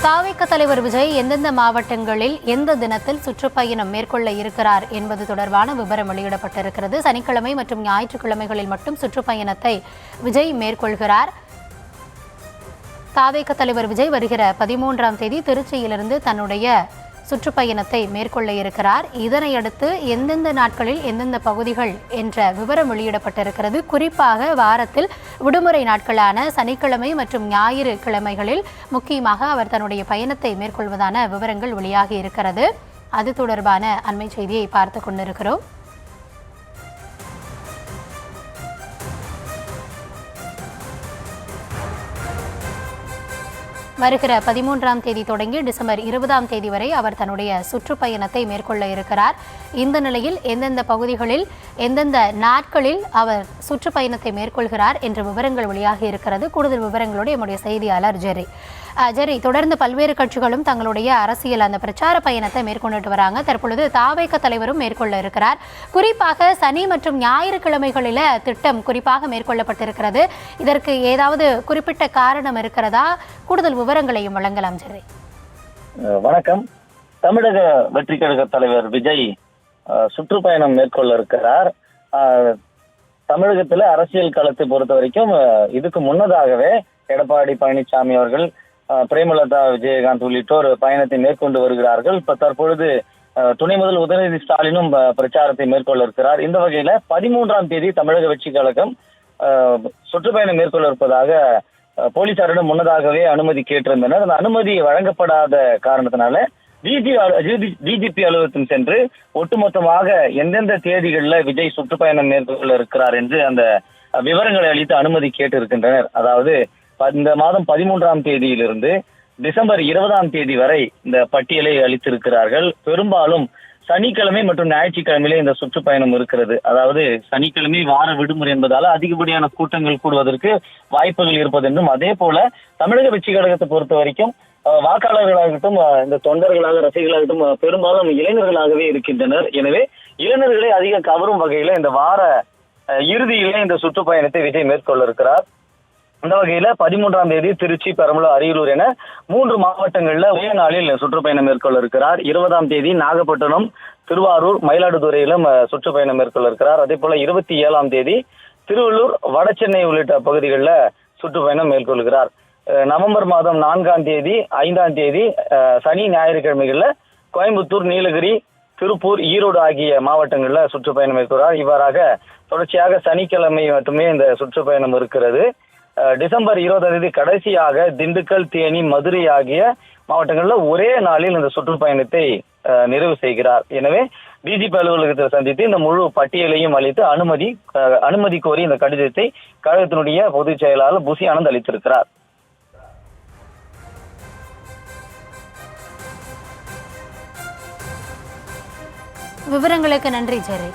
தாவேக தலைவர் விஜய் எந்தெந்த மாவட்டங்களில் எந்த தினத்தில் சுற்றுப்பயணம் மேற்கொள்ள இருக்கிறார் என்பது தொடர்பான விவரம் வெளியிடப்பட்டிருக்கிறது. சனிக்கிழமை மற்றும் ஞாயிற்றுக்கிழமைகளில் மட்டும் சுற்றுப்பயணத்தை விஜய் மேற்கொள்கிறார். தாவேக தலைவர் விஜய் வருகிற 13ஆம் தேதி திருச்சியிலிருந்து தன்னுடைய சுற்றுப்பயணத்தை மேற்கொள்ள இருக்கிறார். இதனையடுத்து எந்தெந்த நாட்களில் எந்தெந்த பகுதிகள் என்ற விவரம் வெளியிடப்பட்டிருக்கிறது. குறிப்பாக வாரத்தில் விடுமுறை நாட்களான சனிக்கிழமை மற்றும் ஞாயிறு கிழமைகளில் முக்கியமாக அவர் தன்னுடைய பயணத்தை மேற்கொள்வதான விவரங்கள் வெளியாகி இருக்கிறது. அது தொடர்பான அண்மை செய்தியை பார்த்து கொண்டிருக்கிறோம். வருகிற 13ஆம் தேதி தொடங்கி டிசம்பர் 20ஆம் தேதி வரை அவர் தன்னுடைய சுற்றுப்பயணத்தை மேற்கொள்ள இருக்கிறார். இந்த நிலையில் எந்தெந்த பகுதிகளில் எந்தெந்த நாட்களில் அவர் சுற்றுப்பயணத்தை மேற்கொள்கிறார் என்ற விவரங்கள் வெளியாகி இருக்கிறது. கூடுதல் விவரங்களோடு நம்முடைய செய்தியாளர் ஜெரி தொடர்ந்து பல்வேறு கட்சிகளும் தங்களுடைய அரசியல் அந்த பிரச்சார பயணத்தை மேற்கொண்டுட்டு வராங்க. தற்பொழுது தாவேக தலைவரும் மேற்கொள்ள இருக்கிறார். குறிப்பாக சனி மற்றும் ஞாயிற்றுக்கிழமைகளில் திட்டம் குறிப்பாக மேற்கொள்ளப்பட்டிருக்கிறது. இதற்கு ஏதாவது குறிப்பிட்ட காரணம் இருக்கிறதா? கூடுதல் விவரங்களையும் வழங்கலாம் ஜெரி. வணக்கம். தமிழக வெற்றி கழக தலைவர் விஜய் சுற்றுப்பயணம் மேற்கொள்ள இருக்கிறார். தமிழகத்துல அரசியல் களத்தை பொறுத்த வரைக்கும் இதுக்கு முன்னதாகவே எடப்பாடி பழனிசாமி அவர்கள், பிரேமலதா விஜயகாந்த் உள்ளிட்டோர் பயணத்தை மேற்கொண்டு வருகிறார்கள். இப்ப தற்பொழுது துணை முதல் உதயநிதி ஸ்டாலினும் பிரச்சாரத்தை மேற்கொள்ள இருக்கிறார். இந்த வகையில 13ஆம் தேதி தமிழக வெற்றி கழகம் சுற்றுப்பயணம் மேற்கொள்ள இருப்பதாக போலீசாரிடம் முன்னதாகவே அனுமதி கேட்டிருந்தனர். அந்த அனுமதி வழங்கப்படாத காரணத்தினால டிஜிபி அலுவலகத்தில் சென்று ஒட்டுமொத்தமாக எந்தெந்த தேதிகளில் விஜய் சுற்றுப்பயணம் மேற்கொள்ள இருக்கிறார் என்று அந்த விவரங்களை அளித்து அனுமதி கேட்டு இருக்கின்றனர். அதாவது இந்த மாதம் 13ஆம் தேதியிலிருந்து டிசம்பர் 20ஆம் தேதி வரை இந்த பட்டியலை அளித்திருக்கிறார்கள். பெரும்பாலும் சனிக்கிழமை மற்றும் ஞாயிற்றுக்கிழமையிலே இந்த சுற்றுப்பயணம் இருக்கிறது. அதாவது சனிக்கிழமை வார விடுமுறை என்பதால அதிகப்படியான கூட்டங்கள் கூடுவதற்கு வாய்ப்புகள் இருப்பது என்றும், அதே போல தமிழக வெற்றி கழகத்தை பொறுத்த வரைக்கும் வாக்காளர்களாகட்டும், இந்த தொண்டர்களாக ரசிகர்களாகட்டும் பெரும்பாலும் இளைஞர்களாகவே இருக்கின்றனர். எனவே இளைஞர்களை அதிகம் கவரும் வகையில இந்த வார இறுதியிலே இந்த சுற்றுப்பயணத்தை விஜய் மேற்கொள்ள இருக்கிறார். அந்த வகையில 13ஆம் தேதி திருச்சி, பெரம்பலூர், அரியலூர் என 3 மாவட்டங்கள்ல ஒரே நாளில் சுற்றுப்பயணம் மேற்கொள்ள இருக்கிறார். 20ஆம் தேதி நாகப்பட்டினம், திருவாரூர், மயிலாடுதுறையிலும் சுற்றுப்பயணம் மேற்கொள்ள இருக்கிறார். அதே போல 27ஆம் தேதி திருவள்ளூர், வடசென்னை உள்ளிட்ட பகுதிகளில் சுற்றுப்பயணம் மேற்கொள்கிறார். நவம்பர் மாதம் 4ஆம் தேதி, 5ஆம் தேதி சனி ஞாயிற்றுக்கிழமைகள்ல கோயம்புத்தூர், நீலகிரி, திருப்பூர், ஈரோடு ஆகிய மாவட்டங்கள்ல சுற்றுப்பயணம் மேற்கொள்கிறார். இவ்வாறாக தொடர்ச்சியாக சனிக்கிழமை மட்டுமே இந்த சுற்றுப்பயணம் இருக்கிறது. டிசம்பர் 20ஆம் தேதி கடைசியாக திண்டுக்கல், தேனி, மதுரை ஆகிய மாவட்டங்கள்ல ஒரே நாளில் இந்த சுற்றுப்பயணத்தை நிறைவு செய்கிறார். எனவே டிஜிபி அலுவலகத்தில் சந்தித்து இந்த முழு பட்டியலையும் அளித்து அனுமதி கோரி இந்த கடிதத்தை கழகத்தினுடைய பொதுச் செயலாளர் புசி ஆனந்த் அளித்திருக்கிறார். விவரங்களுக்கு நன்றி ஜெரி.